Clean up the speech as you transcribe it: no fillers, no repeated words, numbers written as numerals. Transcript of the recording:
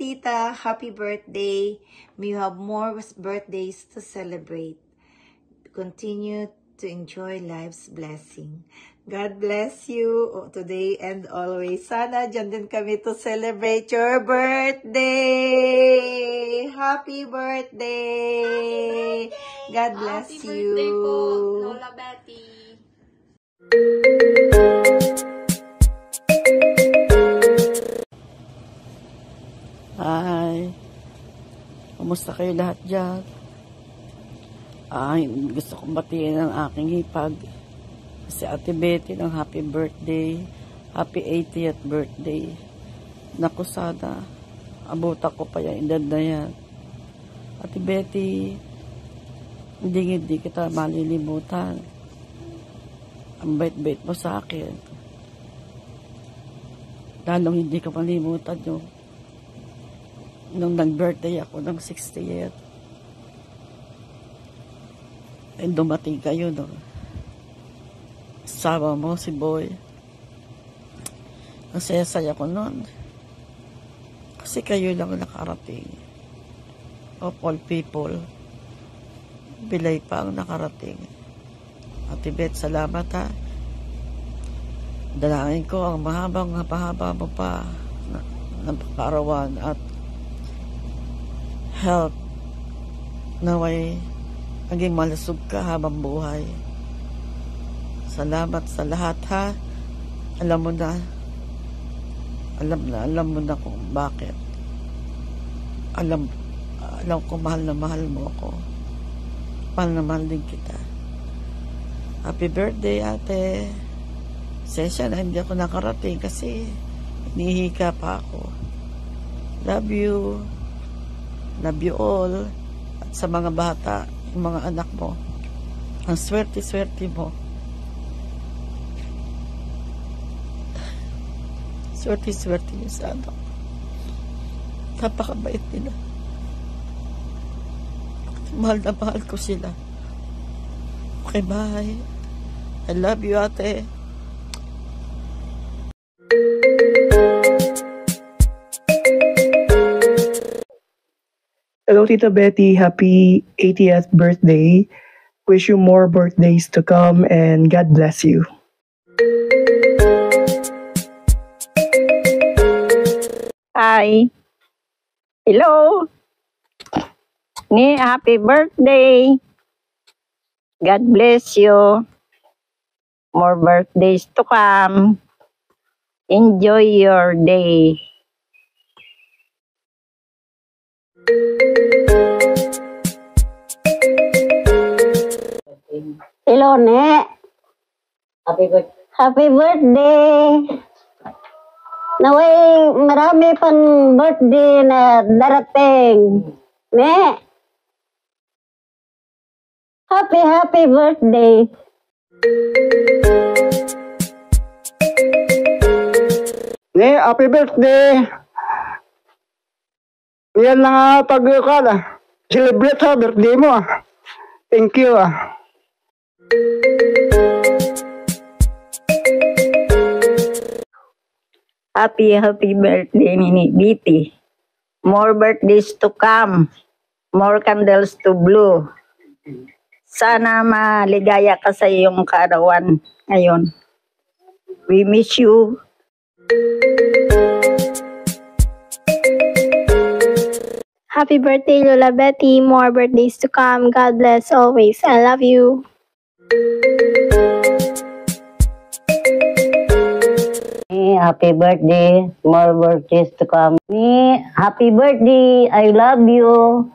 Tita. Happy birthday. May you have more birthdays to celebrate. Continue to enjoy life's blessing. God bless you today and always. Sana dyan din kami to celebrate your birthday. Happy birthday. God bless you. Happy birthday po, Lola Betty. Hi. Kumusta kayo lahat dyan? Gusto kong batiin ang aking hipag. Si Ate Betty ng happy birthday. Happy 80th birthday. Naku, sana abutan ko pa yung edad na yan. Ate Betty, hindi kita malilimutan. Ang bait-bait mo sa akin. Lalong hindi ka malimutan yung nung nag-birthday ako ng 60th. And dumating kayo, no? Sama mo si Boy. Ang saya-saya ko nun. Kasi kayo lang nakarating. Of all people, Bilay pa ang nakarating. Ate Beth, salamat ha. Dalangin ko ang mahaba mo pa ng kaarawan at health. Naway maging malusog ka habang buhay. Salamat sa lahat ha. Alam mo na kung bakit. Alam ko mahal na mahal mo ako. Mahal na mahal din kita. Happy birthday, ate. Sensya na hindi ako nakarating kasi hinihika pa ako. Love you. Love you all. At sa mga bata, yung mga anak mo, ang swerte-swerte mo. Swerte-swerte niyo sa anak. Napakabait nila. Mahal na mahal ko sila. Okay, bye. I love you, ate. Hello, Tita Betty. Happy 80th birthday. Wish you more birthdays to come and God bless you. Hi. Hello. Happy birthday. God bless you. More birthdays to come. Enjoy your day. Hello, Ne. Happy birthday. Naway, marami pang birthday na darating. Ne. Happy birthday. Ne, happy birthday. Yan lang pagkakala. Celebrate sa birthday mo. Thank you. Happy birthday, Mini Biti. More birthdays to come. More candles to blow. Sana maligaya ka sa iyong kaarawan ngayon. We miss you. Happy birthday, Lola Betty. More birthdays to come. God bless always. I love you. Happy birthday. More birthdays to come. Happy birthday. I love you.